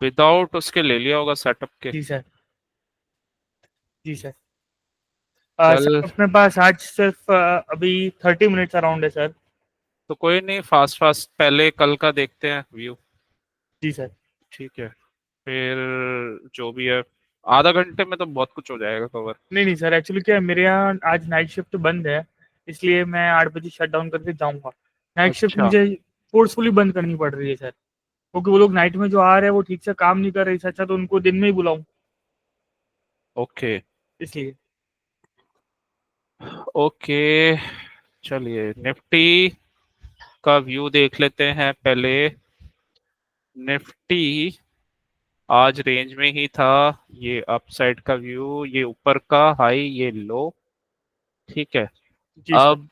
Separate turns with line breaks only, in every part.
Without उसके ले लिया होगा सेटअप के।
जी सर। जी सर।
चल,
सर अपने पास आज सिर्फ अभी 30 मिनट्स अराउंड है सर।
तो कोई नहीं, फास्ट फास्ट पहले कल का देखते हैं व्यू।
जी सर।
ठीक है, फिर जो भी है, आधा घंटे में तो बहुत कुछ हो जाएगा कवर।
नहीं नहीं सर, एक्चुअली क्या है, मेरे यहाँ आज नाइट शिफ्ट बंद है, इसलिए मैं 8 बजे शट डाउन करके जाऊंगा। नाइट शिफ्ट
अच्छा।
मुझे फोर्सफुली बंद करनी पड़ रही है सर, क्योंकि वो लोग नाइट में जो आ रहे हैं वो ठीक से काम नहीं कर रहे। इससे अच्छा तो उनको दिन में ही बुलाऊं,
ओके।
इसलिए।
ओके, चलिए निफ्टी का व्यू देख लेते हैं पहले। निफ्टी आज रेंज में ही था। ये अपसाइड का व्यू, ये ऊपर का हाई, ये लो। ठीक है।
जी सर।
अब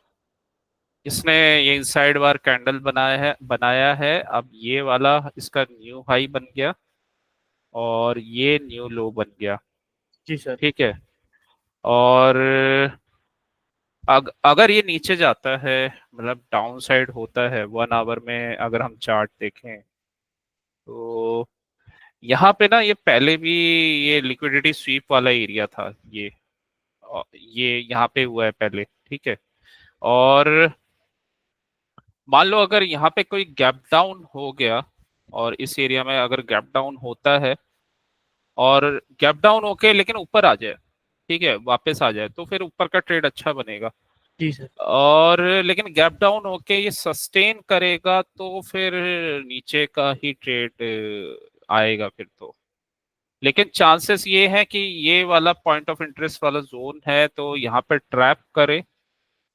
इसने ये इनसाइड बार कैंडल बनाया है। अब ये वाला इसका न्यू हाई बन गया और ये न्यू लो बन गया।
जी सर।
ठीक है। और अगर ये नीचे जाता है, मतलब डाउन साइड होता है 1 आवर में, अगर हम चार्ट देखें तो यहाँ पे ना, ये पहले भी ये लिक्विडिटी स्वीप वाला एरिया था। ये यहाँ पे हुआ है पहले। ठीक है। और मान लो अगर यहाँ पे कोई गैप डाउन हो गया, और इस एरिया में अगर गैप डाउन होता है, और गैप डाउन होके लेकिन ऊपर आ जाए, ठीक है, वापस आ जाए, तो फिर ऊपर का ट्रेड अच्छा बनेगा।
जी सर।
और लेकिन गैप डाउन होके ये सस्टेन करेगा तो फिर नीचे का ही ट्रेड आएगा फिर तो। लेकिन चांसेस ये है कि ये वाला पॉइंट ऑफ इंटरेस्ट वाला जोन है, तो यहाँ पे ट्रैप करे,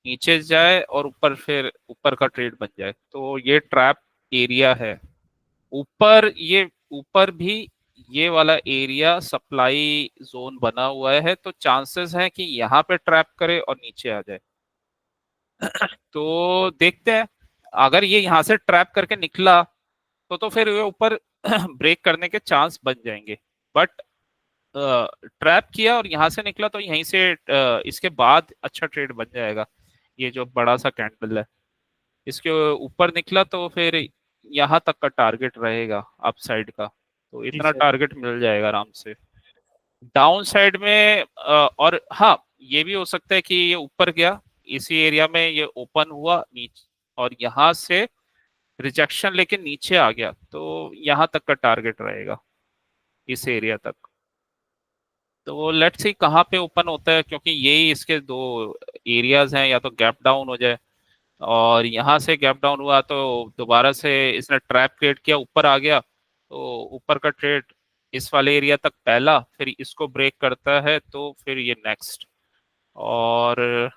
नीचे जाए और ऊपर, फिर ऊपर का ट्रेड बन जाए, तो ये ट्रैप एरिया है। ऊपर भी ये वाला एरिया सप्लाई जोन बना हुआ है, तो चांसेस है कि यहाँ पे ट्रैप करे और नीचे आ जाए। तो देखते हैं, अगर ये यहाँ से ट्रैप करके निकला तो फिर ये ऊपर ब्रेक करने के चांस बन जाएंगे। बट ट्रैप किया और यहाँ से निकला, तो यहीं से इसके बाद अच्छा ट्रेड बन जाएगा। ये जो बड़ा सा कैंडल है, इसके ऊपर निकला तो फिर यहाँ तक का टारगेट रहेगा अपसाइड का, तो
जी
इतना
सर।
टारगेट मिल जाएगा आराम से। डाउन साइड में और हाँ, ये भी हो सकता है कि ये ऊपर गया, इसी एरिया में ये ओपन हुआ नीचे, और यहाँ से रिजेक्शन लेके नीचे आ गया, तो यहाँ तक का टारगेट रहेगा, इस एरिया तक। तो लेट्स सी कहाँ पे ओपन होता है, क्योंकि यही इसके दो एरियाज हैं, या तो गैप डाउन हो जाए, और यहाँ से गैप डाउन हुआ तो दोबारा से इसने ट्रैप क्रिएट किया, ऊपर आ गया, तो ऊपर का ट्रेड इस वाले एरिया तक पहला, फिर इसको ब्रेक करता है तो फिर ये नेक्स्ट। और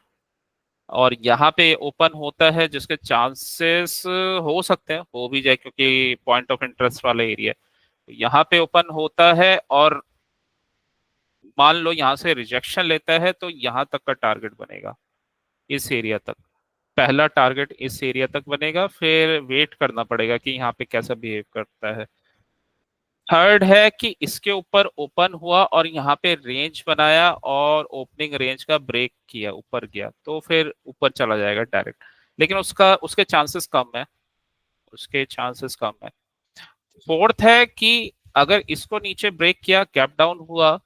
और यहाँ पे ओपन होता है, जिसके चांसेस हो सकते हैं हो भी जाए, क्योंकि पॉइंट ऑफ इंटरेस्ट वाला एरिया है। यहाँ पे ओपन होता है और मान लो यहाँ से रिजेक्शन लेता है, तो यहाँ तक का टारगेट बनेगा, इस एरिया तक। पहला टारगेट इस एरिया तक बनेगा, फिर वेट करना पड़ेगा कि यहाँ पे कैसा बिहेव करता है। थर्ड है कि इसके ऊपर ओपन हुआ और यहाँ पे रेंज बनाया और ओपनिंग रेंज का ब्रेक किया, ऊपर गया, तो फिर ऊपर चला जाएगा डायरेक्ट। लेकिन उसके चांसेस कम है, उसके चांसेस कम है। फोर्थ है कि अगर इसको नीचे ब्रेक किया, गैप डाउन हुआ,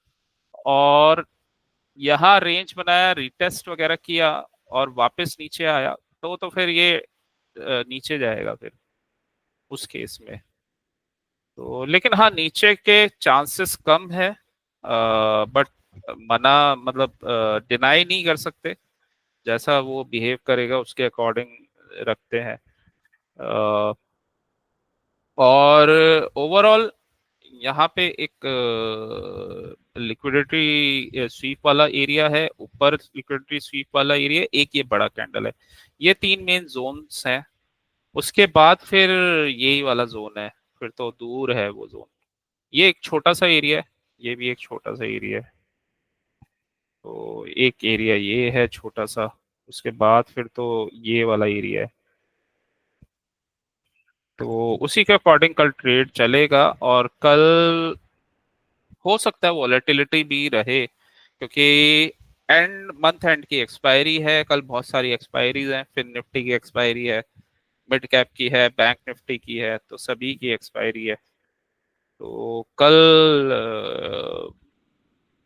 और यहाँ रेंज बनाया, रिटेस्ट वगैरह किया, और वापस नीचे आया, तो फिर ये नीचे जाएगा फिर उस केस में। तो लेकिन हाँ, नीचे के चांसेस कम है, बट मना मतलब डिनाई नहीं कर सकते, जैसा वो बिहेव करेगा उसके अकॉर्डिंग रखते हैं। अ, और ओवरऑल यहाँ पे एक लिक्विडिटी स्वीप वाला एरिया है, ऊपर लिक्विडिटी स्वीप वाला एरिया, एक ये बड़ा कैंडल है। ये तीन मेन जोन्स हैं। उसके बाद फिर यही वाला जोन है, फिर तो दूर है वो जोन। ये एक छोटा सा एरिया है, ये भी एक छोटा सा एरिया है। तो एक एरिया ये है छोटा सा, उसके बाद फिर तो ये वाला एरिया है। तो उसी के अकॉर्डिंग कल ट्रेड चलेगा, और कल हो सकता है वॉलेटिलिटी भी रहे, क्योंकि मंथ एंड की एक्सपायरी है कल, बहुत सारी एक्सपायरीज हैं, फिर निफ्टी की एक्सपायरी है, मिड कैप की है, बैंक निफ्टी की है, तो सभी की एक्सपायरी है। तो कल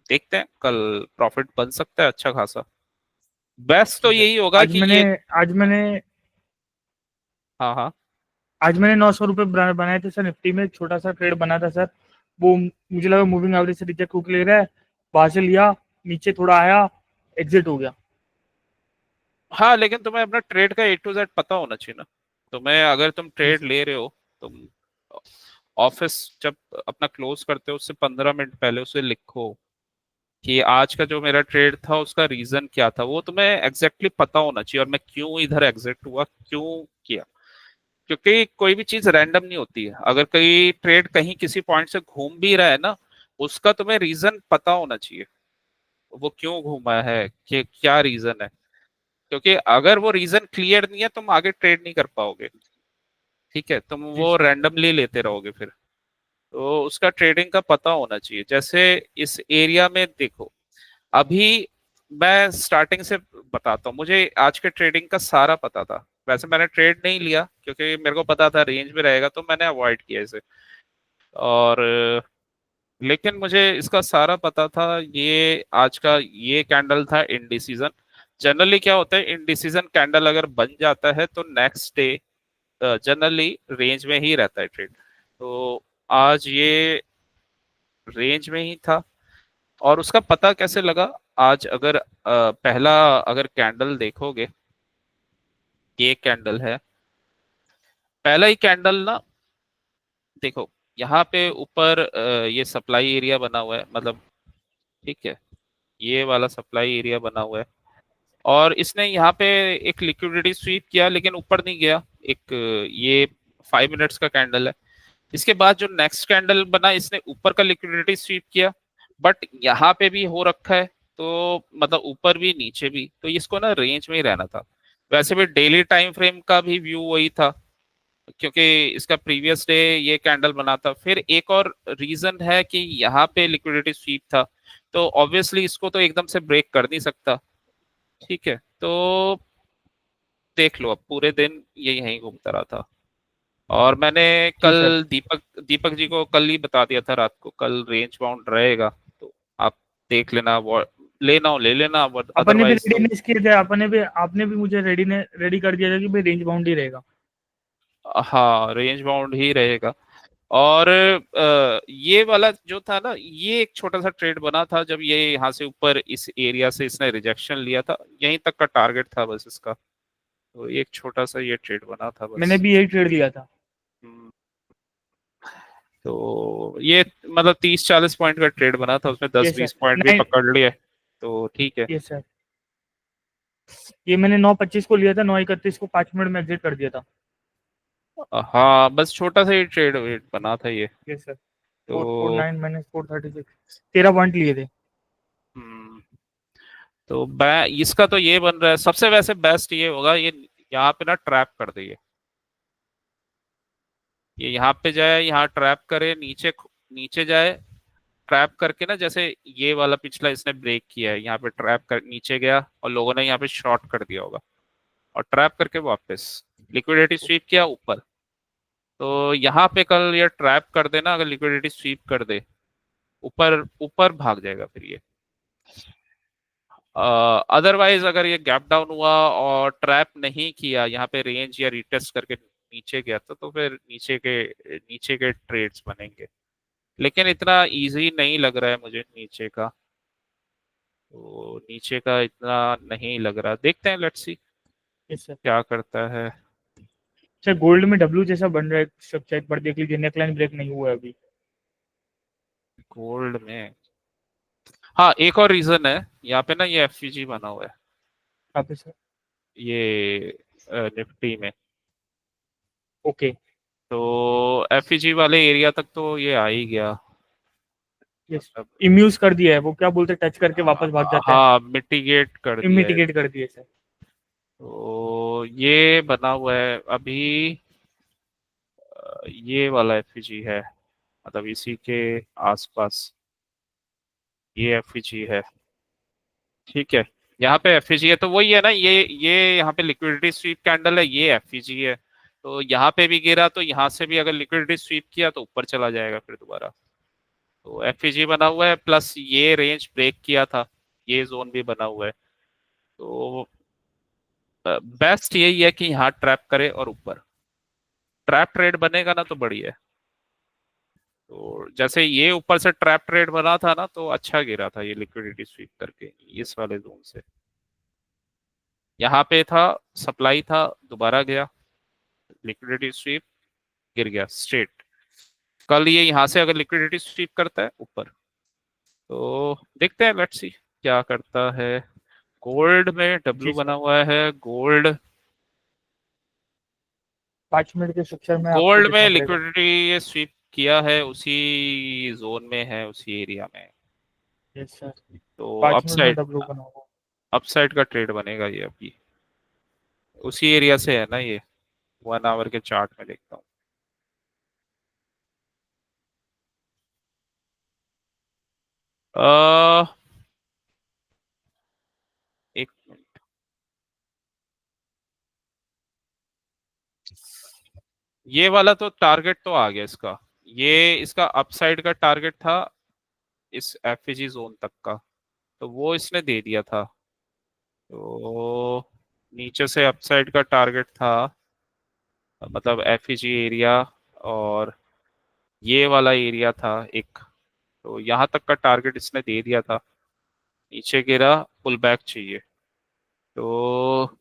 देखते हैं, कल प्रॉफिट बन सकता है अच्छा खासा। बेस्ट तो
जी सर।
यही होगा
आज
कि
मैंने
ये।
आज मैंने
हाँ हाँ।
आज मैंने 900 रुपये बनाए थे सर, निफ्टी में एक छोटा सा ट्रेड बना था सर। वो मुझे लगा मूविंग एवरेज से रिजेक्ट होकर ले रहा है, वहां से लिया, नीचे थोड़ा आया, एग्जिट हो गया।
हाँ लेकिन तुम्हें अपना ट्रेड का A to Z पता होना चाहिए ना। तुम्हें अगर तुम
जी
ट्रेड
सर।
ले रहे हो, तुम ऑफिस जब अपना क्लोज करते हो उससे 15 मिनट पहले उसे लिखो कि आज का जो मेरा ट्रेड था उसका रीजन क्या था, वो तुम्हें एग्जैक्टली पता होना चाहिए, और मैं क्यों इधर एग्जिट हुआ, क्यों किया। क्योंकि कोई भी चीज रैंडम नहीं होती है, अगर कोई ट्रेड कहीं किसी पॉइंट से घूम भी रहा है ना, उसका तुम्हें रीजन पता होना चाहिए, वो क्यों घूमा है, कि क्या रीजन है। क्योंकि अगर वो रीजन क्लियर नहीं है, तुम आगे ट्रेड नहीं कर पाओगे। ठीक है, तुम
जी
वो
सर।
रैंडमली लेते रहोगे फिर। तो उसका ट्रेडिंग का पता होना चाहिए। जैसे इस एरिया में देखो, अभी मैं स्टार्टिंग से बताता हूँ, मुझे आज के ट्रेडिंग का सारा पता था। वैसे मैंने ट्रेड नहीं लिया क्योंकि मेरे को पता था रेंज में रहेगा, तो मैंने अवॉइड किया इसे। और लेकिन मुझे इसका सारा पता था। ये आज का ये कैंडल था इनडिसीजन। जनरली क्या होता है, इनडिसीजन कैंडल अगर बन जाता है तो नेक्स्ट डे जनरली रेंज में ही रहता है ट्रेड। तो आज ये रेंज में ही था। और उसका पता कैसे लगा, आज अगर पहला अगर कैंडल देखोगे, ये कैंडल है, पहला ही कैंडल ना, देखो यहाँ पे ऊपर ये सप्लाई एरिया बना हुआ है, मतलब ठीक है, ये वाला सप्लाई एरिया बना हुआ है। और इसने यहाँ पे एक लिक्विडिटी स्वीप किया लेकिन ऊपर नहीं गया। एक ये 5 मिनट्स का कैंडल है। इसके बाद जो नेक्स्ट कैंडल बना, इसने ऊपर का लिक्विडिटी स्वीप किया, बट यहाँ पे भी हो रखा है, तो मतलब ऊपर भी नीचे भी, तो इसको ना रेंज में ही रहना था। वैसे भी डेली टाइम फ्रेम का भी व्यू वही था, क्योंकि इसका प्रीवियस डे ये कैंडल बना था। फिर एक और रीजन है कि यहाँ पे लिक्विडिटी स्वीप था, तो ऑब्वियसली इसको तो एकदम से ब्रेक कर नहीं सकता। ठीक है, तो देख लो, अब पूरे दिन ये यहीं घूमता रहा था। और मैंने
जी सर।
कल दीपक दीपक जी को कल ही बता दिया था रात को, कल रेंज बाउंड रहेगा, तो आप देख लेना, वो लेना हो ले लेना,
अपने भी
अदरवाइज तो।
रेडीनेस किए थे, आपने भी मुझे रेडी कर दिया था कि भाई रेंज बाउंड ही रहेगा।
हाँ, रेंज बाउंड ही रहेगा। और ये वाला जो था ना, ये एक छोटा सा ट्रेड बना था, जब ये यहाँ से ऊपर इस एरिया से इसने रिजेक्शन लिया था, यहीं तक का टारगेट था बस इसका। तो एक छोटा सा ये ट्रेड बना था
मैंने
बस।
भी यही ट्रेड लिया था।
हम्म, तो ये मतलब 30-40 पॉइंट का ट्रेड बना था, उसमें दस
यस सर।
बीस पॉइंट भी
नाइन।
पकड़ लिए, तो ठीक है।
Yes sir. ये मैंने 9:25 को लिया था, 9:31 को 5 मिनट में एग्जिट कर दिया था।
हाँ बस छोटा सा ही ट्रेड बना था ये।
Yes sir. फोर फोर
तो
नाइन माइनस 436, 13 पॉइंट लिए थे।
हम्म, तो इसका तो ये बन रहा है सबसे वैसे बेस्ट ये होगा, ये यहाँ पे ना ट्रैप कर दे ये यहाँ पे जाए, यहाँ ट्रैप करे, नीचे नीचे जाए, ट्रैप करके ना, जैसे ये वाला पिछला इसने ब्रेक किया है, यहाँ पे ट्रैप कर नीचे गया और लोगों ने यहाँ पे शॉर्ट कर दिया होगा, और ट्रैप करके वापस लिक्विडिटी स्वीप किया ऊपर। तो यहाँ पे कल ये ट्रैप कर देना, अगर लिक्विडिटी स्वीप कर दे ऊपर, ऊपर भाग जाएगा फिर ये। अदरवाइज अगर ये गैप डाउन हुआ और ट्रैप नहीं किया, यहाँ पे रेंज या रिटेस्ट करके नीचे गया, तो फिर नीचे के ट्रेड्स बनेंगे। लेकिन इतना इजी नहीं लग रहा है मुझे नीचे का, तो नीचे का इतना नहीं लग रहा, देखते हैं, लेट्स सी
यस सर।
क्या करता है।
सर गोल्ड में डब्ल्यू जैसा बन रहा है स्ट्रक्चर, एक बार देख लीजिए, नेकलाइन ब्रेक नहीं हुआ है अभी।
गोल्ड में, हाँ एक और रीजन है, यहाँ पे ना ये एफईजी बना हुआ है,
यहाँ पे सर।
ये निफ्टी में।
ओके।
तो एफईजी वाले एरिया तक तो ये आ ही गया,
यस।
मतलब
इम्यूज कर दिया है, वो क्या बोलते हैं, टच करके वापस भाग जाता है।
हाँ मिटिगेट कर दिया है।
इमिटिगेट कर दिया है सर।
तो ये बना हुआ है अभी, ये वाला एफईजी है, मतलब इसी के आसपास ये एफईजी है। ठीक है, यहाँ पे एफईजी है, तो वही है ना, ये यहाँ पे लिक्विडिटी स्वीप कैंडल है, ये एफईजी है। तो यहाँ पे भी गिरा तो यहाँ से भी अगर लिक्विडिटी स्वीप किया तो ऊपर चला जाएगा फिर दोबारा। तो एफईजी बना हुआ है, प्लस ये रेंज ब्रेक किया था, ये जोन भी बना हुआ है। तो बेस्ट यही है कि यहाँ ट्रैप करे और ऊपर ट्रैप ट्रेड बनेगा ना तो बढ़िया है। तो जैसे ये ऊपर से ट्रैप ट्रेड बना था ना तो अच्छा गिरा था ये लिक्विडिटी स्वीप करके इस वाले जोन से। यहाँ पे था, सप्लाई था, दोबारा गया, लिक्विडिटी स्वीप, गिर गया स्ट्रेट। कल ये यहाँ से अगर लिक्विडिटी स्वीप करता है ऊपर तो देखते हैं, लेट्स सी क्या करता है। गोल्ड में
जी
डब्लू बना
सर।
हुआ है, गोल्ड।
5 मिनट के स्ट्रक्चर में आपको
गोल्ड
देखना
में
पड़ेगा।
लिक्विडिटी ये स्वीप किया है, उसी जोन में है, उसी एरिया में।
Yes sir.
तो
5 मिनट में
अपसाइड,
डब्लू बना होगा।
अपसाइड का ट्रेड बनेगा ये अभी, उसी एरिया से है ना ये। 1 आवर के चार्ट में देखता हूँ। अह एक मिनट, ये वाला तो टारगेट तो आ गया इसका। ये इसका अपसाइड का टारगेट था इस एफईजी जोन तक का, तो वो इसने दे दिया था। तो नीचे से अपसाइड का टारगेट था, मतलब एफईजी एरिया, और ये वाला एरिया था एक। तो यहाँ तक का टारगेट इसने दे दिया था, नीचे गिरा, पुल बैक चाहिए। तो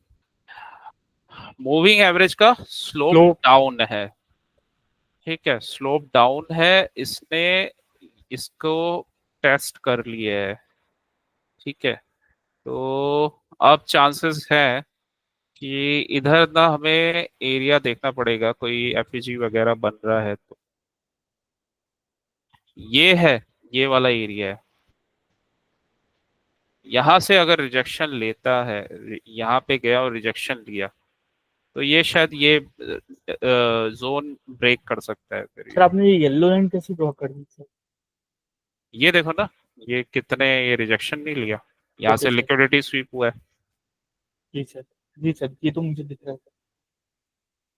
मूविंग एवरेज का स्लोप
लो।
डाउन है, ठीक है, स्लोप डाउन है। इसने इसको टेस्ट कर लिया है, ठीक है। तो अब चांसेस है कि इधर ना हमें एरिया देखना पड़ेगा, कोई एफईजी वगैरह बन रहा है तो। ये है, ये वाला एरिया है। यहाँ से अगर रिजेक्शन लेता है, यहाँ पे गया और रिजेक्शन लिया, तो ये शायद ये जोन ब्रेक कर सकता है फिर
सर
ये।
आपने ये येलो लाइन कैसे ड्रॉ कर दी सर?
ये देखो ना, ये कितने ये रिजेक्शन नहीं लिया, यहाँ
ओके
से
सर।
लिक्विडिटी स्वीप हुआ है।
जी सर। जी सर, ये तो मुझे दिख रहा है सर।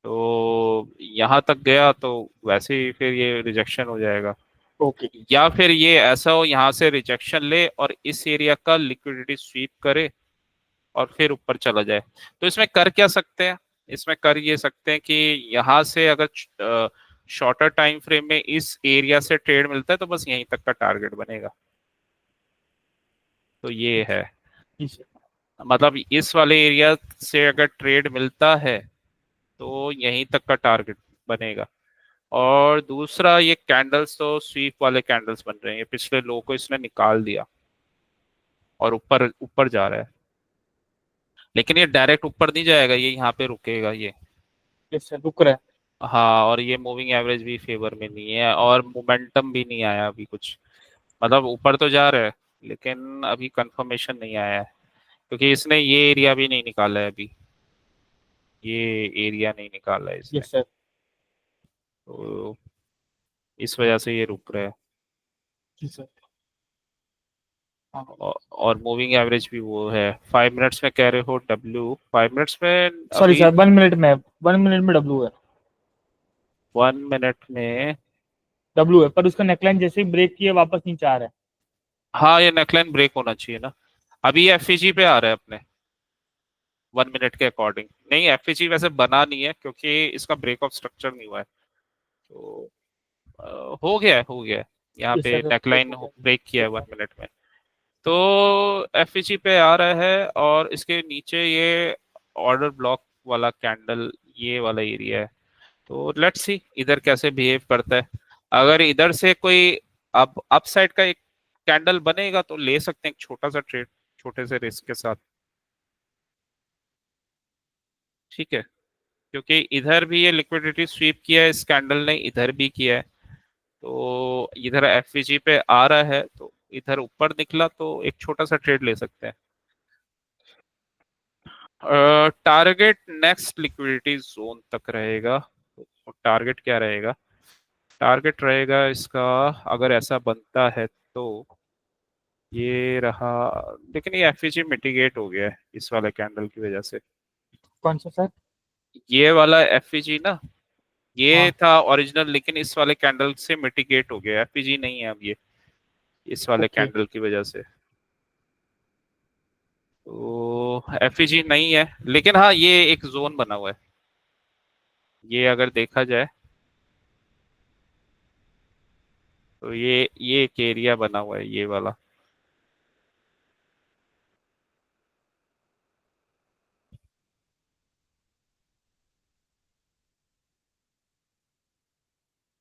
तो यहाँ तक गया तो वैसे ही फिर ये रिजेक्शन हो जाएगा।
ओके।
या फिर ये ऐसा हो, यहाँ से रिजेक्शन ले और इस एरिया का लिक्विडिटी स्वीप करे और फिर ऊपर चला जाए। तो इसमें कर क्या सकते हैं, इसमें कर ये सकते हैं कि यहाँ से अगर शॉर्टर टाइम फ्रेम में इस एरिया से ट्रेड मिलता है तो बस यहीं तक का टारगेट बनेगा। तो ये है,
जी सर।
मतलब इस वाले एरिया से अगर ट्रेड मिलता है तो यहीं तक का टारगेट बनेगा। और दूसरा, ये कैंडल्स तो स्वीप वाले कैंडल्स बन रहे हैं, ये पिछले लो को इसने निकाल दिया और ऊपर ऊपर जा रहा है। लेकिन ये डायरेक्ट ऊपर नहीं जाएगा, ये यहाँ पे रुकेगा ये।
यस सर, रुक रहा है।
हाँ, और ये मूविंग एवरेज भी फेवर में नहीं है और मोमेंटम भी नहीं आया अभी कुछ। मतलब ऊपर तो जा रहा है लेकिन अभी कंफर्मेशन नहीं आया है, क्योंकि इसने ये एरिया भी नहीं निकाला है अभी, ये एरिया नहीं निकाला है इसने।
Yes sir.
तो इस वजह से ये रुक रहा है।
जी सर। हाँ।
और मूविंग एवरेज भी वो है, 5 मिनट्स में कह रहे हो डब्ल्यू, 5 मिनट्स में
सॉरी
अभी।
सर, 1 मिनट में, 1 मिनट में डब्लू है।
1 मिनट में,
डब्लू है, पर उसका नेकलाइन जैसे ही ब्रेक किया वापस नीचे आ रहा है।
हाँ ये नेकलाइन ब्रेक होना चाहिए ना। अभी ये एफईजी पे आ रहा है अपने 1 मिनट के अकॉर्डिंग। नहीं, एफईजी वैसे बना नहीं है क्योंकि इसका ब्रेक ऑफ स्ट्रक्चर नहीं हुआ है। तो अ, हो गया है, हो गया है। यहाँ
यस
पे
सर, ब्रेक
नेकलाइन
हो गया।
ब्रेक किया है
देखा।
1 मिनट में। तो एफईजी पे आ रहा है और इसके नीचे ये ऑर्डर ब्लॉक वाला कैंडल, ये वाला एरिया है। तो लेट्स सी इधर कैसे बिहेव करता है। अगर इधर से कोई अब अपसाइड का एक कैंडल बनेगा तो ले सकते हैं एक छोटा सा ट्रेड, छोटे से रिस्क के साथ, ठीक है। क्योंकि इधर भी ये लिक्विडिटी स्वीप किया है इस कैंडल ने, इधर भी किया है। तो इधर एफवीजी पे आ रहा है तो इधर ऊपर निकला तो एक छोटा सा ट्रेड ले सकते हैं। टारगेट नेक्स्ट लिक्विडिटी जोन तक रहेगा। तो टारगेट क्या रहेगा, टारगेट रहेगा इसका, अगर ऐसा बनता है तो ये रहा। लेकिन ये एफईजी मिटिगेट हो गया है इस वाले कैंडल की वजह से।
कौन सा सर?
ये वाला एफईजी ना, ये
हाँ
था ओरिजिनल, लेकिन इस वाले कैंडल से मिटिगेट हो गया, एफईजी नहीं है अब ये, इस वाले
ओके।
कैंडल की वजह से। तो एफईजी नहीं है, लेकिन हाँ ये एक जोन बना हुआ है, ये अगर देखा जाए तो ये एक एरिया बना हुआ है, ये वाला।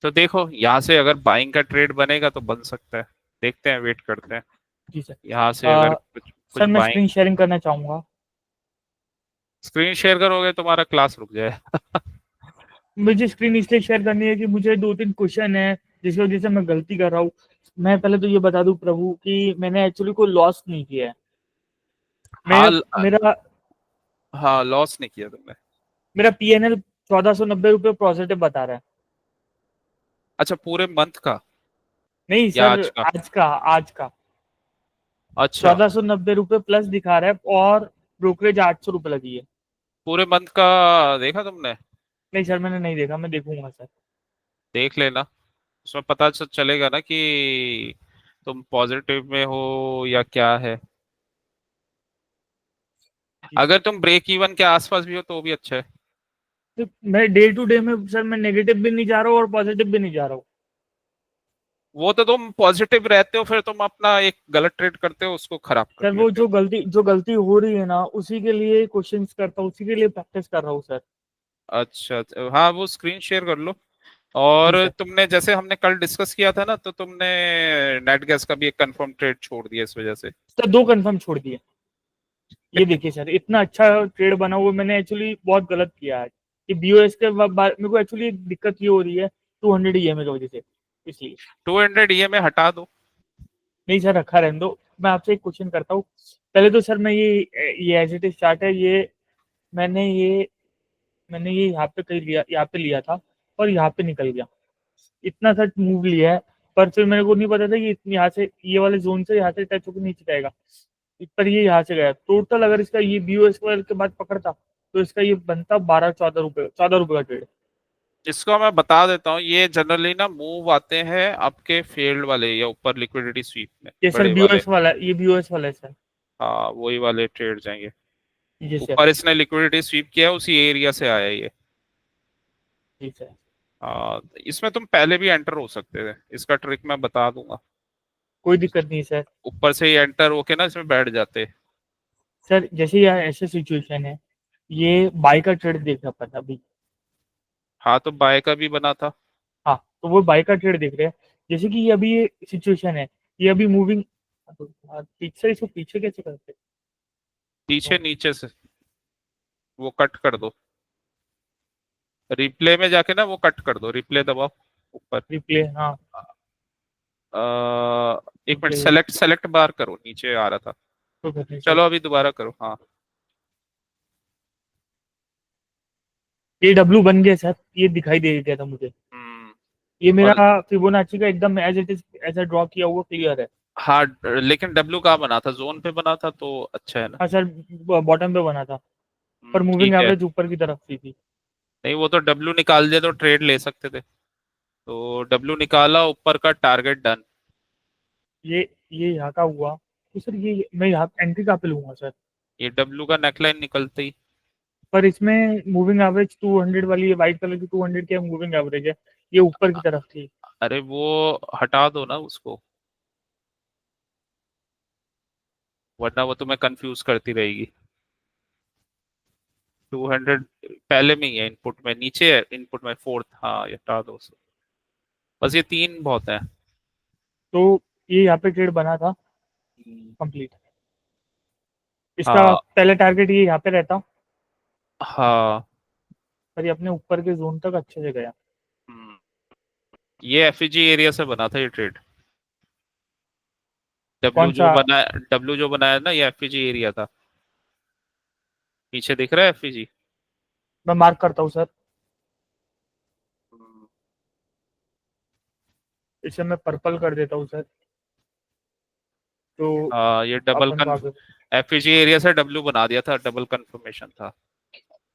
तो देखो यहाँ से अगर बाइंग का ट्रेड बनेगा तो बन सकता है, देखते हैं, वेट करते हैं।
जी सर।
यहाँ से अगर कुछ कुछ
सर मैं
बाइंग।
स्क्रीन शेयरिंग करना चाहूंगा।
स्क्रीन शेयर करोगे तुम्हारा क्लास रुक जाए।
मुझे स्क्रीन इसलिए शेयर करनी है कि मुझे 2-3 क्वेश्चन है जिसकी वजह से मैं गलती कर रहा हूँ। मैं पहले तो ये बता दूं प्रभु कि मैंने एक्चुअली कोई लॉस नहीं किया है।
हाँ
मेरा मेरा
हाँ, लॉस नहीं किया तुमने।
मेरा पीएनएल 1490 रुपये पॉजिटिव बता रहा है।
अच्छा, पूरे मंथ का
नहीं
या
सर,
आज का?
आज का
अच्छा,
1490 रुपये प्लस दिखा रहा है और ब्रोकरेज 800 रुपये लगी है।
पूरे मंथ का देखा तुमने?
नहीं सर, मैंने नहीं देखा, मैं देखूंगा सर।
देख लेना, उसमें पता चलेगा ना कि तुम पॉजिटिव में हो या क्या है।
जी सर।
अगर तुम ब्रेक इवन के आसपास भी हो तो भी अच्छा है।
तो मैं डे टू डे में सर मैं नेगेटिव भी नहीं जा रहा हूँ और पॉजिटिव भी नहीं जा रहा हूँ।
वो तो तुम पॉजिटिव रहते हो, फिर तुम अपना एक गलत ट्रेड करते हो, उसको खराब कर
सर वो
लेते हो।
जो गलती हो रही है ना, उसी के लिए क्वेश्चंस करता हूँ, उसी के लिए प्रैक्टिस कर रहा हूँ सर।
अच्छा अच्छा, हाँ वो स्क्रीन शेयर कर लो।
जी
और
सर।
तुमने जैसे हमने कल डिस्कस किया था ना, तो तुमने नेट गैस का भी एक कंफर्म ट्रेड छोड़ दिया इस वजह से।
सर 2 कंफर्म छोड़ दिए। ये देखिए सर, इतना अच्छा ट्रेड बना हुआ, मैंने एक्चुअली बहुत गलत किया है कि बीओएस के बाद मेरे को एक्चुअली दिक्कत ये हो रही है 200 ईएमए की वजह से, इसलिए।
200 ईएमए हटा दो।
नहीं सर, रखा रहने दो। मैं आपसे एक क्वेश्चन करता हूँ। पहले तो सर मैं ये एज इट इज चार्ट है ये। मैंने ये मैंने ये यहाँ पे कहीं लिया, यहाँ पे लिया था और यहाँ पे निकल गया। इतना सा मूव लिया है। पर फिर मेरे को नहीं पता था कि यहाँ से ये वाले जोन से यहाँ से टच होकर नीचे जाएगा। पर ये यहाँ से गया टोटल। अगर इसका ये बीओएस के बाद पकड़ता तो इसका ये बनता 12-14 रुपए, 14 रुपए का ट्रेड।
इसको मैं बता देता हूँ, ये जनरली ना मूव आते हैं आपके फेल्ड वाले या ऊपर लिक्विडिटी स्वीप में,
ये सर
बड़े वाले।
बीओएस वाला है, ये बीओएस वाला है सर।
हाँ वही वाले ट्रेड जाएंगे।
जी सर।
ऊपर इसने लिक्विडिटी स्वीप किया है, उसी एरिया से आया ये।
जी सर।
इसमें तुम पहले भी एंटर हो सकते थे, इसका ट्रिक मैं बता दूंगा।
कोई दिक्कत नहीं सर।
ऊपर से ही एंटर होके ना इसमें बैठ जाते।
सर जैसे यह ऐसे सिचुएशन है, ये बाई का ट्रेड देख रहा था अभी।
हाँ तो बाय का भी बना था।
हाँ, तो वो बाई का ट्रेड देख रहे हैं। जैसे कि ये अभी ये सिचुएशन है, ये अभी मूविंग। पीछे इसको पीछे कैसे करते
पीछे
हैं?
नीचे से वो कट कर दो, रिप्ले में जाके ना वो कट कर दो, रिप्ले दबाओ ऊपर।
रिप्ले, हाँ।
एक मिनट,
रिप्ले
सेलेक्ट सेलेक्ट बार करो, नीचे आ रहा था।
तो करते हैं सर।
चलो अभी दोबारा करो, हाँ।
ये डब्लू बन गया सर, ये दिखाई दे गया था मुझे।
हम्म।
ये मेरा
और
फिबोनाची का एकदम एज इट इज ऐसा ड्रॉ किया हुआ क्लियर है।
हाँ, लेकिन डब्लू कहाँ बना था, जोन पे बना था तो अच्छा है ना।
हाँ सर, बॉटम पे बना था। पर मूविंग
ठीक है।
एवरेज ऊपर की तरफ थी।
नहीं वो तो डब्लू निकाल दिया तो ट्रेड ले सकते थे, तो डब्लू निकाला, ऊपर का टारगेट डन।
ये यहाँ का हुआ तो सर ये मैं यहाँ एंट्री कहाँ पे लूंगा सर?
ये डब्लू का नेकलाइन निकलते ही।
पर इसमें मूविंग एवरेज 200 वाली, ये व्हाइट कलर की 200 की मूविंग एवरेज है। ये ऊपर की तरफ थी।
अरे वो हटा दो ना उसको, वरना वो तुम्हें कंफ्यूज करती रहेगी। 200 पहले में ही है, इनपुट में नीचे है, इनपुट में फोर्थ, हाँ ये हटा दो उसको। बस ये तीन बहुत है।
तो ये यहाँ पे ट्रेड बना था
हम्म,
कंप्लीट। इसका
हाँ
पहले टारगेट ये यहाँ पे रहता।
हाँ।
पर ये अपने ऊपर के जोन तक अच्छे से गया।
हम्म, ये एफईजी एरिया से बना था ये ट्रेड। डब्ल्यू
कौन
जो
सा?
बना डब्ल्यू जो बनाया ना, ये एफईजी एरिया था। पीछे दिख रहा है एफईजी।
मैं मार्क करता हूँ सर। इसे मैं पर्पल कर देता हूँ सर। तो
हाँ ये डबल
अपन को
कन
आगे।
एफईजी एरिया से डब्ल्यू बना दिया था, डबल कंफर्मेशन था।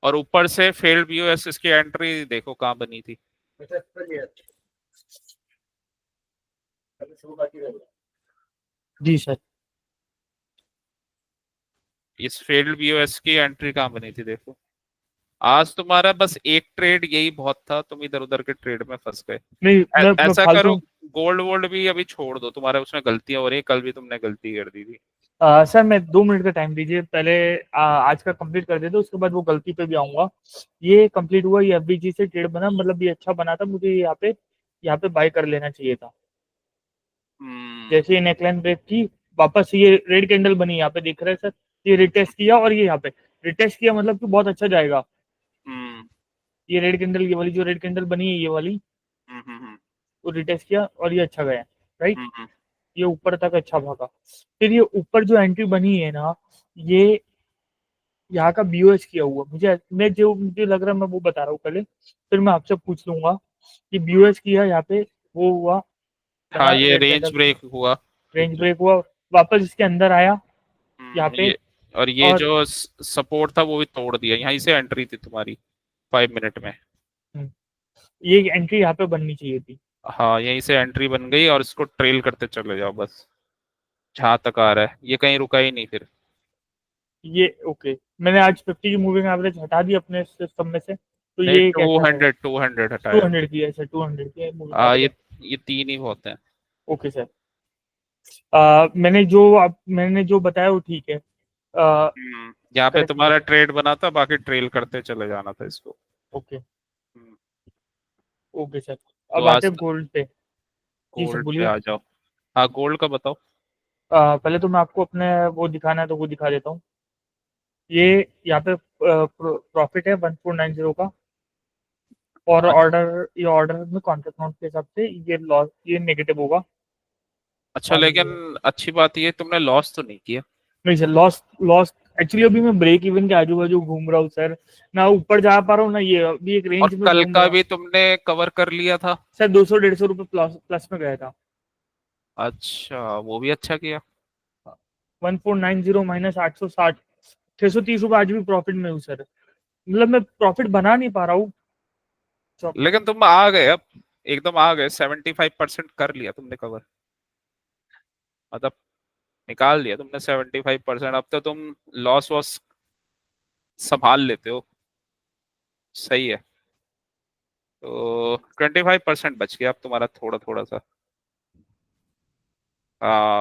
और ऊपर से फेल्ड बीओएस, इसकी एंट्री देखो कहाँ बनी थी।
जी सर।
इस फेल्ड बीओएस की एंट्री कहाँ बनी थी देखो। आज तुम्हारा बस एक ट्रेड यही बहुत था, तुम इधर उधर के ट्रेड में फंस गए।
नहीं, मैं
ऐसा करो,
फालतू।
गोल्ड वोल्ड भी अभी छोड़ दो, तुम्हारे उसमें गलतियां हो रही है, कल भी तुमने गलती कर दी थी।
सर मैं 2 मिनट का टाइम दीजिए पहले। आज का कंप्लीट कर देते, उसके बाद वो गलती पे भी आऊंगा। ये कंप्लीट हुआ, ये एफबीजी से ट्रेड बना, मतलब ये अच्छा बना था, मुझे यहाँ पे बाय कर लेना चाहिए था।
हम्म।
जैसे ये नेकलाइन ब्रेक की, वापस ये रेड कैंडल बनी, यहाँ पे दिख रहा है सर। ये रिटेस्ट किया और ये यहाँ पे रिटेस्ट किया, मतलब कि बहुत अच्छा जाएगा।
हम्म।
ये रेड कैंडल, ये वाली जो रेड कैंडल बनी है, ये वाली,
हम्म। हम्म।
वो रिटेस्ट किया और ये अच्छा गया। राइट।
हम्म।
ये ऊपर तक अच्छा भागा। फिर ये ऊपर जो एंट्री बनी है ना, ये यहाँ का बीओएस किया हुआ, मुझे लग रहा है, मैं वो बता रहा हूँ पहले, फिर मैं आपसे पूछ लूंगा कि
हम्म।
बीओएस किया यहाँ पे, वो हुआ,
हाँ,
बना
ये
रेड
रेंज
कैंडल,
ब्रेक हुआ।
रेंज ब्रेक हुआ, वापस इसके अंदर आया यहाँ पे।
ये और ये
और
जो सपोर्ट था वो भी तोड़ दिया, यहीं से एंट्री थी तुम्हारी 5 मिनट में।
हम्म, ये एंट्री यहाँ पे बननी चाहिए थी।
हाँ, यहीं से एंट्री बन गई और इसको ट्रेल करते चले जाओ बस, जहां तक आ रहा है, ये कहीं रुका ही नहीं फिर।
ये ओके। मैंने आज 50 की मूविंग एवरेज हटा दी अपने सिस्टम में से, तो
नहीं,
ये
टू
कैसा रहेगा?
हंड्रेड 200
टू
हटाया।
हंड्रेड की है सर, 200 की है मूविंग
ये
एवरेज।
ये तीन ही बहुत है।
Okay sir. मैंने जो बताया वो ठीक है।
यहाँ पे
करेक्ट नहीं
तुम्हारा
है।
ट्रेड बना था, बाकी ट्रेल करते चले जाना था इसको।
ओके।
हम्म,
ओके सर।
तो
अब आते
आज
हैं गोल्ड पे। जी सर
गोल्ड पे
बोलिए।
आ जाओ। हाँ, गोल्ड का बताओ।
पहले तो मैं आपको अपने वो दिखाना है तो वो दिखा देता हूँ। ये यहाँ पे प्रॉफिट है 1490 का। और
अच्छा।
ऑर्डर, ये ऑर्डर में कॉन्ट्रैक्ट नोट के हिसाब से ये लॉस, ये नेगेटिव होगा।
अच्छा,
और
लेकिन अच्छी बात ये तुमने लॉस तो नहीं किया।
नहीं सर, लॉस, लॉस एक्चुअली अभी मैं ब्रेक इवन के आजू बाजू घूम रहा हूँ सर। ना ऊपर जा पा रहा हूँ, ना ये अभी एक
और
रेंज में
कल
घूम
का
रहा हूँ।
भी तुमने कवर कर लिया था।
सर 200 150 रुपये प्लस प्लस में गया था।
अच्छा, वो भी अच्छा किया।
1490 माइनस 860, 630 रुपये आज भी प्रॉफिट में हूँ सर। मतलब मैं प्रॉफिट बना नहीं पा रहा हूँ।
लेकिन तुम आ गए अब, एकदम आ गए, 75% कर लिया तुमने कवर, मतलब निकाल लिया तुमने 75%। अब तो तुम लॉस वॉस संभाल लेते हो, सही है। तो 25% बच गया अब तुम्हारा, थोड़ा थोड़ा सा।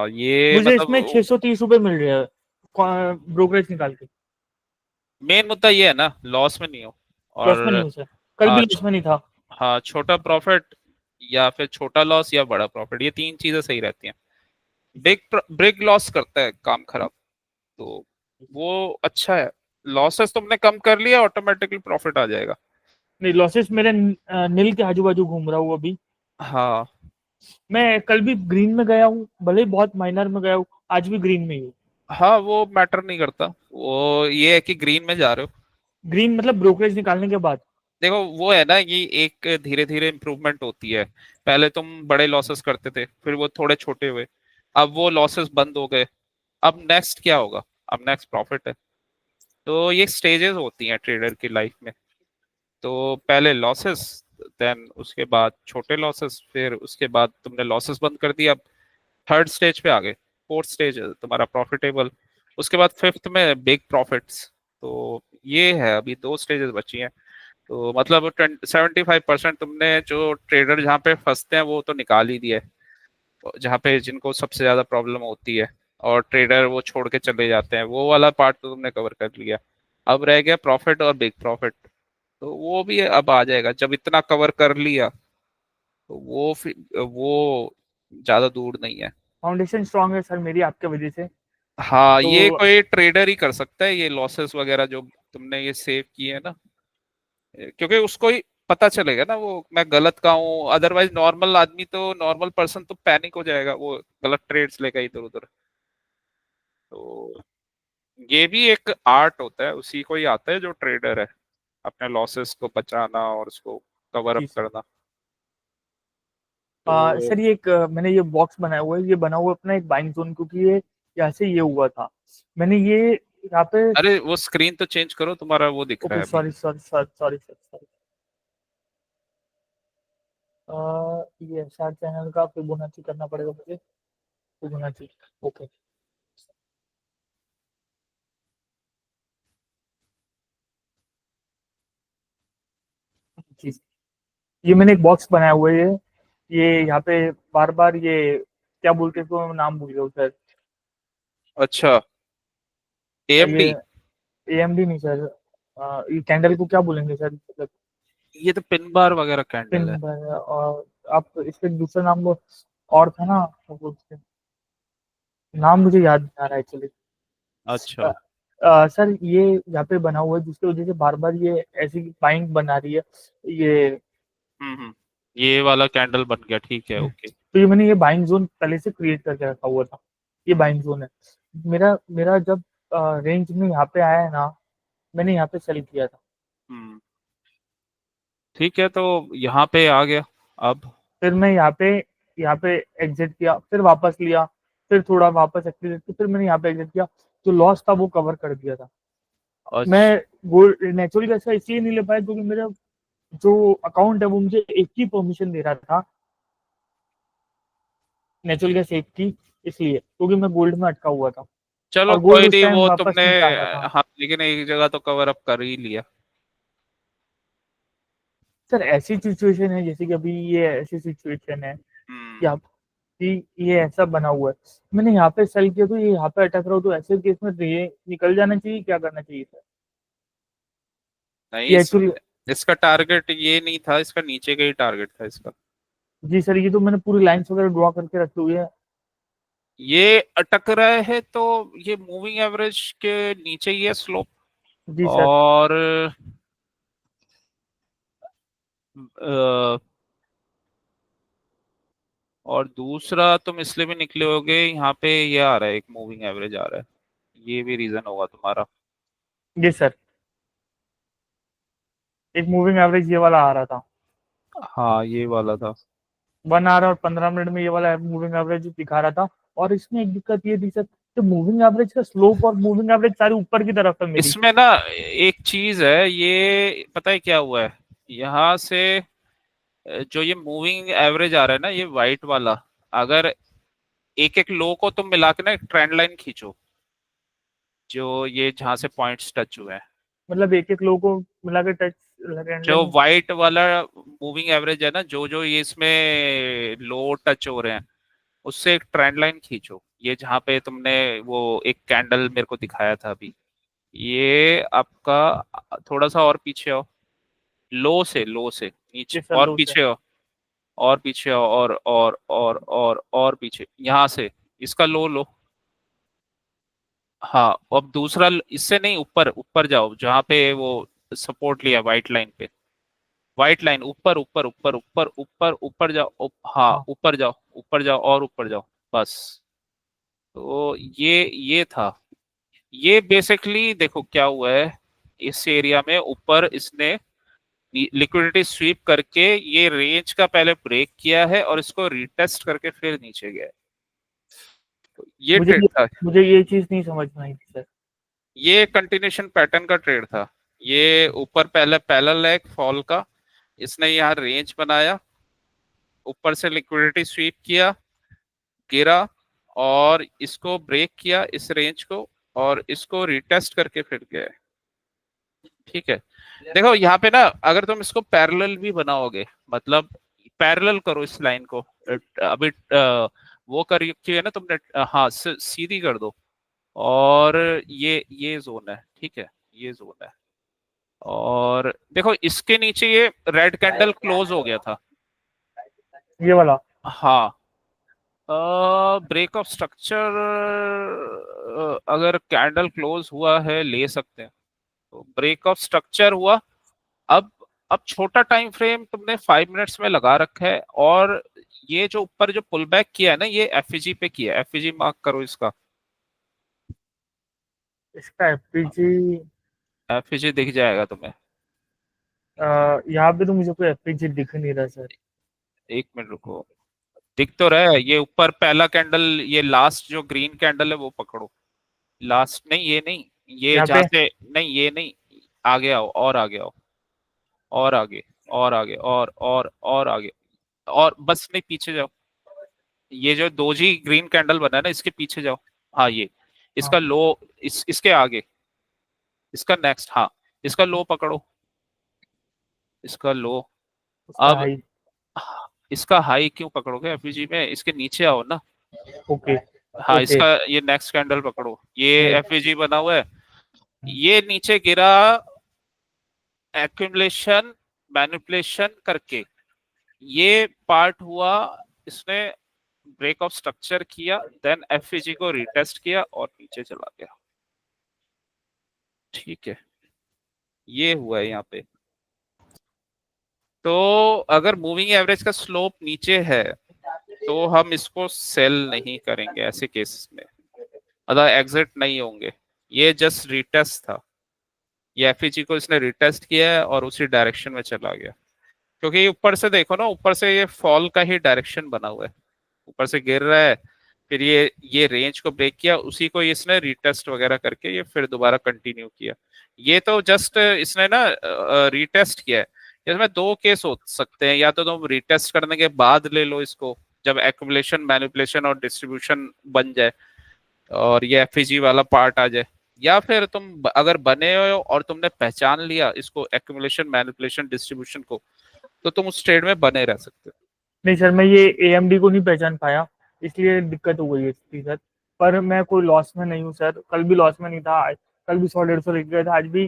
ये
मुझे इसमें
मतलब
630 रुपये मिल रहे हैं ब्रोकरेज निकाल के।
मेन मुद्दा ये है ना, लॉस में नहीं हो।
लॉस में
और
नहीं हूँ सर, कल भी
हाँ
लॉस में नहीं था।
हाँ, छोटा प्रॉफिट या फिर छोटा लॉस या बड़ा प्रॉफिट, ये तीन चीजें सही रहती हैं। बिग बिग लॉस करता है काम खराब, तो वो अच्छा है। लॉसेस तुमने कम कर लिया, ऑटोमेटिकली प्रॉफिट आ जाएगा।
नहीं, लॉसेस मेरे नील के आजू बाजू घूम रहा हूँ अभी।
हाँ
मैं कल भी ग्रीन में गया हूँ, भले ही बहुत माइनर में गया हूँ, आज भी ग्रीन में ही हूँ।
हाँ, वो मैटर नहीं करता, वो ये है कि ग्रीन में जा रहे हो।
ग्रीन मतलब ब्रोकरेज निकालने के बाद।
देखो वो है ना कि एक धीरे धीरे इम्प्रूवमेंट होती है। पहले तुम बड़े लॉसेस करते थे, फिर वो थोड़े छोटे हुए, अब वो लॉसेस बंद हो गए। अब नेक्स्ट क्या होगा? अब नेक्स्ट प्रॉफिट है। तो ये स्टेजेस होती हैं ट्रेडर की लाइफ में। तो पहले लॉसेस, देन उसके बाद छोटे लॉसेस, फिर उसके बाद तुमने लॉसेस बंद कर दिया, अब थर्ड स्टेज पे आ गए। फोर्थ स्टेज है तुम्हारा प्रॉफिटेबल, उसके बाद फिफ्थ में बिग प्रॉफिट्स। तो ये है, अभी दो स्टेजेस बची हैं। तो मतलब 75% तुमने जो ट्रेडर जहाँ पे फंसते हैं वो तो निकाल ही दिया है, जहाँ पे जिनको सबसे ज्यादा प्रॉब्लम होती है और ट्रेडर वो छोड़ के चले जाते हैं, वो वाला पार्ट तो तुमने कवर कर लिया। अब रह गया प्रॉफिट और बिग प्रॉफिट, तो वो भी अब आ जाएगा। जब इतना कवर कर लिया तो वो फिर वो ज्यादा दूर नहीं है।
फाउंडेशन स्ट्रांग है सर मेरी आपके वजह से।
हाँ,
तो
ये कोई ट्रेडर ही कर सकता है, ये लॉसेस वगैरह जो तुमने ये सेव किए हैं ना, क्योंकि उसको ही पता चलेगा ना वो मैं गलत का हूँ। अदरवाइज नॉर्मल आदमी तो, नॉर्मल पर्सन तो पैनिक हो जाएगा, वो गलत ट्रेड्स लेगा इधर उधर। तो ये भी एक आर्ट होता है, उसी को ही आता है जो ट्रेडर है, अपने लॉसेस को बचाना और उसको कवर अप
जी सर।
करना। तो
सर ये एक मैंने ये बॉक्स बनाया हुआ है, ये बना हुआ है अपना एक बाइंग जोन, क्योंकि ये यहाँ से ये हुआ था। मैंने ये यहाँ पे,
अरे वो स्क्रीन तो चेंज करो, तुम्हारा वो दिख रहा
ओके
है अभी।
Sorry sorry sorry sorry sorry, ये एसआर चैनल का फिबोनाची करना पड़ेगा मुझे, फिबोनाची, ओके। जी, ये मैंने एक बॉक्स बनाया हुआ है, ये यहाँ पे बार बार ये क्या बोलते हैं इसको, मैं नाम भूल गया हूँ सर।
अच्छा,
ये
AMD।
एएमडी नहीं सर, ये कैंडल को क्या बोलेंगे सर, मतलब
ये तो पिन बार वगैरह कैंडल है।
पिन, और आप इसके दूसरा नाम वो और था ना, वो बोलते हैं, नाम मुझे याद नहीं आ रहा है एक्चुअली।
अच्छा।
सर ये यहाँ पे बना हुआ है जिसकी वजह से बार बार ये ऐसी बाइंग बना रही है ये।
हम्म। ये वाला कैंडल बन गया, ठीक है, ओके।
तो ये मैंने ये बाइंग जोन पहले से क्रिएट करके रखा हुआ था, ये बाइंग जोन है। मेरा मेरा जब रेंज में यहाँ पे आया है ना, मैंने यहाँ पे सेल किया था।
हम्म। ठीक है, तो यहाँ पे आ गया अब।
फिर मैं यहाँ पे एग्जिट किया, फिर वापस लिया, फिर थोड़ा वापस एक्टिवेट किया, फिर मैंने यहाँ पे एग्जिट किया, जो लॉस था वो कवर कर दिया था। मैं
अच्छा।
गोल्ड नेचुरल गैस का इसलिए नहीं ले पाया क्योंकि मेरा जो अकाउंट है वो मुझे एक ही परमिशन दे रहा था, नेचुरल गैस एक की, इसलिए क्योंकि मैं गोल्ड में अटका हुआ था
चलो
और गोल्ड
कोई
उस
नहीं,
टाइम
वो
वापस
तुमने,
नहीं जा रहा था।
हाँ लेकिन एक जगह तो कवर अप कर ही लिया।
सर ऐसी सिचुएशन है जैसे कि अभी ये ऐसी सिचुएशन है
हम्म।
कि आप कि ये ऐसा बना हुआ है, मैंने यहाँ पे सेल किया तो ये यहाँ पे अटक रहा हो, तो ऐसे केस में ये निकल जाना चाहिए, क्या करना चाहिए सर?
नहीं,
ये एक्चुअली,
इसका टारगेट ये नहीं था, इसका नीचे का ही टारगेट था इसका।
जी सर ये तो मैंने पूरी लाइन्स वगैरह ड्रॉ करके रखी हुई है।
ये अटक रहा है तो ये मूविंग एवरेज के नीचे ही है स्लोप।
जी सर।
और अ, और दूसरा तुम इसलिए भी निकले होगे, यहाँ पे ये आ रहा है, एक मूविंग एवरेज आ रहा है, ये भी रीजन होगा तुम्हारा।
जी सर, एक मूविंग एवरेज ये वाला आ रहा था,
हाँ, ये वाला था।
1 आवर और 15 मिनट में ये वाला मूविंग एवरेज दिखा रहा था। और इसमें एक दिक्कत ये थी सर, तो मूविंग एवरेज का स्लोप और मूविंग एवरेज सारी ऊपर की तरफ है मेरी।
इसमें ना एक चीज है, ये पता है क्या हुआ है, यहाँ से जो ये मूविंग एवरेज आ रहा है ना, ये वाइट वाला, अगर एक एक लो को तुम मिला के ना एक ट्रेंड लाइन खींचो, जो ये जहां से पॉइंट्स टच हुए हैं,
मतलब एक एक लोगों को मिला के टच
जो
लाइन।
वाइट वाला मूविंग एवरेज है ना, जो जो ये इसमें लो टच हो रहे हैं, उससे एक ट्रेंड लाइन खींचो, ये जहां पे तुमने वो एक कैंडल मेरे को दिखाया था अभी, ये आपका थोड़ा सा और पीछे आओ, लो से नीचे
जी सर,
और
लो से।
पीछे आओ, और पीछे आओ, और पीछे, यहाँ से इसका लो लो। हाँ, अब दूसरा इससे नहीं, ऊपर ऊपर जाओ जहाँ पे वो सपोर्ट लिया व्हाइट लाइन पे, व्हाइट लाइन ऊपर ऊपर ऊपर ऊपर ऊपर ऊपर जाओ, हाँ
हाँ,
ऊपर जाओ, ऊपर जाओ और ऊपर जाओ, बस। तो ये था, ये बेसिकली देखो क्या हुआ है, इस एरिया में ऊपर इसने लिक्विडिटी स्वीप करके ये रेंज का पहले ब्रेक किया है और इसको रिटेस्ट करके फिर नीचे गया है, तो ये
मुझे
ट्रेड
ये
था।
मुझे ये चीज नहीं समझ में आई थी सर।
ये कंटिन्यूशन पैटर्न का ट्रेड था, ये ऊपर पहले पैरेलल है एक फॉल का, इसने यहाँ रेंज बनाया, ऊपर से लिक्विडिटी स्वीप किया, गिरा, और इसको ब्रेक किया इस रेंज को, और इसको रिटेस्ट करके फिर गया। ठीक है, देखो यहाँ पे ना, अगर तुम इसको पैरेलल भी बनाओगे, मतलब पैरेलल करो इस लाइन को, अभी वो कर रखी है ना तुमने, हाँ सीधी कर दो, और ये जोन है, ठीक है, ये जोन है, और देखो इसके नीचे ये रेड कैंडल क्लोज हो गया था।
ये वाला।
हाँ, ब्रेक ऑफ स्ट्रक्चर, अगर कैंडल क्लोज हुआ है ले सकते हैं, तो ब्रेक ऑफ स्ट्रक्चर हुआ। अब अब छोटा टाइम फ्रेम तुमने 5 मिनट्स में लगा रखा है, और ये जो ऊपर जो पुल बैक किया है ना, ये एफईजी पे किया है, एफईजी मार्क करो इसका,
इसका एफपीजी,
एफईजी दिख जाएगा तुम्हें।
यहाँ पे तो मुझे कोई एफपीजी दिख नहीं रहा सर।
1 मिनट रुको, दिख तो रहा है, ये ऊपर पहला कैंडल, ये लास्ट जो ग्रीन कैंडल है वो पकड़ो, लास्ट नहीं, ये नहीं, ये
यहाँ
जहाँ
पे।
से, नहीं ये नहीं, आगे आओ और आगे आओ, और आगे, और आगे, और आगे, और बस नहीं, पीछे जाओ। ये जो दोजी ग्रीन कैंडल बना है ना, इसके पीछे जाओ। हाँ ये,
हाँ,
इसका लो, इसके आगे, इसका नेक्स्ट, हाँ इसका लो पकड़ो, इसका लो।
उसका
अब
हाई।
इसका हाई क्यों पकड़ोगे एफईजी में, इसके नीचे आओ ना।
ओके।
हाँ
ओके।
इसका, ये नेक्स्ट कैंडल पकड़ो, ये
ये।
एफईजी बना हुआ है, ये नीचे गिरा एक्यूमुलेशन मैनिपुलेशन करके, ये पार्ट हुआ, इसने ब्रेक ऑफ स्ट्रक्चर किया, देन एफईजी को रिटेस्ट किया और नीचे चला गया। ठीक है, ये हुआ है यहाँ पे। तो अगर मूविंग एवरेज का स्लोप नीचे है तो हम इसको सेल नहीं करेंगे ऐसे केसेस में, मतलब एग्जिट नहीं होंगे। ये जस्ट रिटेस्ट था, ये एफईजी को इसने रिटेस्ट किया है और उसी डायरेक्शन में चला गया, क्योंकि ये ऊपर से देखो ना, ऊपर से ये फॉल का ही डायरेक्शन बना हुआ है, ऊपर से गिर रहा है, फिर ये रेंज को ब्रेक किया, उसी को इसने रीटेस्ट वगैरह करके ये फिर दोबारा कंटिन्यू किया। ये तो जस्ट इसने ना रीटेस्ट किया है। इसमें दो केस हो सकते हैं, या तो तुम रीटेस्ट करने के बाद ले लो इसको, जब एक्युमुलेशन मैनिपुलेशन और डिस्ट्रीब्यूशन बन जाए और ये एफईजी वाला पार्ट आ जाए, या फिर तुम अगर बने हो और तुमने पहचान लिया इसको एक्युमुलेशन मैनिपुलेशन डिस्ट्रीब्यूशन को, तो तुम उस ट्रेड में बने रह सकते हो।
नहीं सर, मैं ये एएमडी को नहीं पहचान पाया, इसलिए दिक्कत हो गई है इसकी सर। पर मैं कोई लॉस में नहीं हूँ सर, कल भी लॉस में नहीं था, कल भी 100-150 लेके गया था, आज भी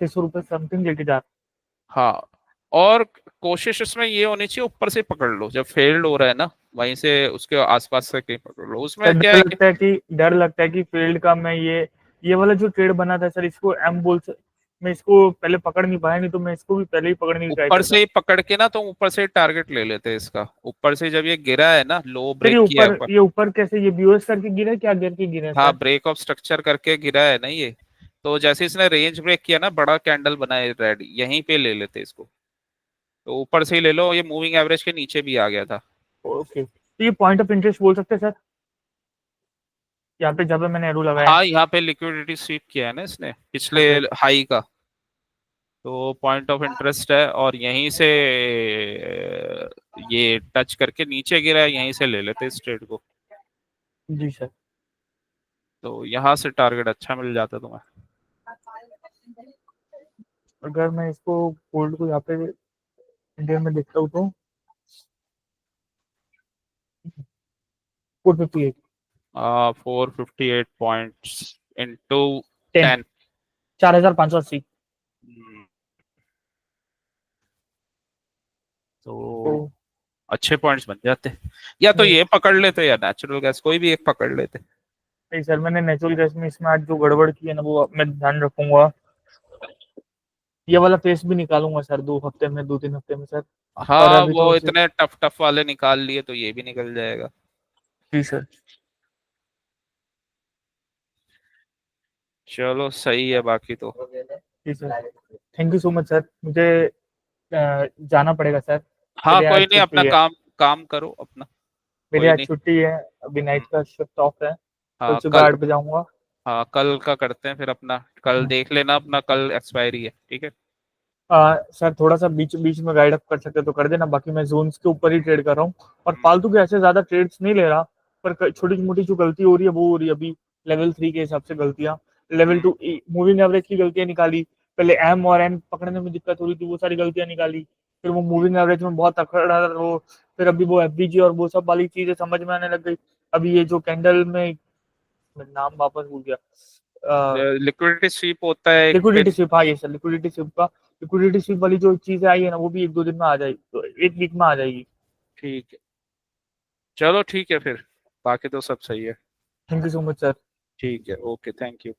600 रुपये समथिंग लेके जा रहा।
हाँ, और कोशिश इसमें ये होनी चाहिए ऊपर से पकड़ लो, जब फेल्ड हो रहा है ना वहीं से उसके आसपास से कहीं पकड़ लो,
सर
उसमें क्या है कि
डर लगता है कि फील्ड का मैं ये वाला जो ट्रेड बना था सर, इसको एम बोल से मैं इसको पहले पकड़ नहीं पाया, नहीं तो मैं इसको भी पहले ही पकड़ने की ट्राई
ऊपर
करता।
से ही पकड़ के ना तुम ऊपर से टारगेट ले लेते हैं इसका, ऊपर से जब ये गिरा है ना, लो
सर
ब्रेक किया है ऊपर।
ये ऊपर कैसे, ये बीओएस करके गिरा है, क्या गिर के गिरा है
हाँ
सर?
ब्रेक ऑफ स्ट्रक्चर करके गिरा है ना ये, तो जैसे इसने रेंज ब्रेक किया ना, बड़ा कैंडल बना है रेड, यहीं पे ले लेते इसको, तो ऊपर से ही ले लो, ये मूविंग एवरेज के नीचे भी आ गया था।
ओके, तो ये पॉइंट ऑफ इंटरेस्ट बोल सकते हैं सर, यहाँ पे जब मैंने एरो लगाया है।
हाँ यहाँ पे लिक्विडिटी स्वीप किया है ना इसने पिछले
ओके।
हाई का, तो पॉइंट ऑफ इंटरेस्ट है, और यहीं से ये टच करके नीचे गिरा है, यहीं से ले लेते इस ट्रेड को,
जी सर।
तो यहाँ से टारगेट अच्छा मिल जाता तुम्हें।
अगर मैं इसको गोल्ड को यहाँ पे इंडिया में देखता हूँ तो 458।
458 पॉइंट्स इंटू
10।
10।
4580। तो
तो अच्छे पॉइंट्स बन जाते, या तो
नहीं
ये पकड़ लेते या नेचुरल गैस, कोई भी एक पकड़ लेते।
नहीं सर, मैंने नेचुरल गैस में इसमें आज जो गड़बड़ की है ना, वो मैं ध्यान रखूंगा। ये वाला फेस भी निकालूंगा सर 2 हफ्ते में, 2-3 हफ्ते में सर। और
हाँ
अभी तो
वो
सिर्फ।
इतने टफ टफ वाले निकाल लिए तो ये भी निकल जाएगा।
जी सर।
चलो सही है, बाकी तो
जी sir, thank you so much sir. मुझे जाना पड़ेगा सर।
हाँ
मेरे
कोई
आज
नहीं, अपना
छुट्टी है।
काम काम करो अपना।
मेरी
कोई
आज
नहीं।
छुट्टी है। अभी
हम्म,
नाइट का शिफ्ट ऑफ है। कल
हाँ
सुबह
कल,
8 बजे आऊंगा।
हाँ कल का करते हैं फिर अपना, कल
हम्म।
देख लेना अपना, कल एक्सपायरी है, ठीक है।
सर थोड़ा सा बीच बीच में गाइड अप कर सकते तो कर देना, बाकी मैं जोन्स के ऊपर ही ट्रेड कर रहा हूँ। और
हम्म,
फालतू के ऐसे ज्यादा ट्रेड्स नहीं ले रहा। पर छोटी मोटी जो गलती हो रही है वो हो रही है अभी। लेवल 3 के हिसाब से गलतियां। लेवल 2 मूविंग एवरेज की गलतियां निकाली। पहले एम और एन पकड़ने में दिक्कत हो रही थी, वो सारी गलतियां निकाली। फिर वो मूविंग एवरेज में बहुत अखड़ा वो। फिर अभी वो एफबीजी और वो सब वाली चीजें समझ में आने लग गई। अभी ये जो कैंडल में, मैं नाम वापस भूल गया।
लिक्विडिटी स्वीप होता है एक
लिक्विडिटी
फिर।
स्विप, हाँ ये सर लिक्विडिटी स्विप का। लिक्विडिटी स्विप वाली जो चीजें आई है ना, वो भी 1-2 दिन में आ जाएगी, तो 1 वीक में आ जाएगी।
ठीक है, चलो ठीक है फिर, बाकी तो सब सही है।
Thank you so much sir.
ठीक है, ओके, थैंक यू।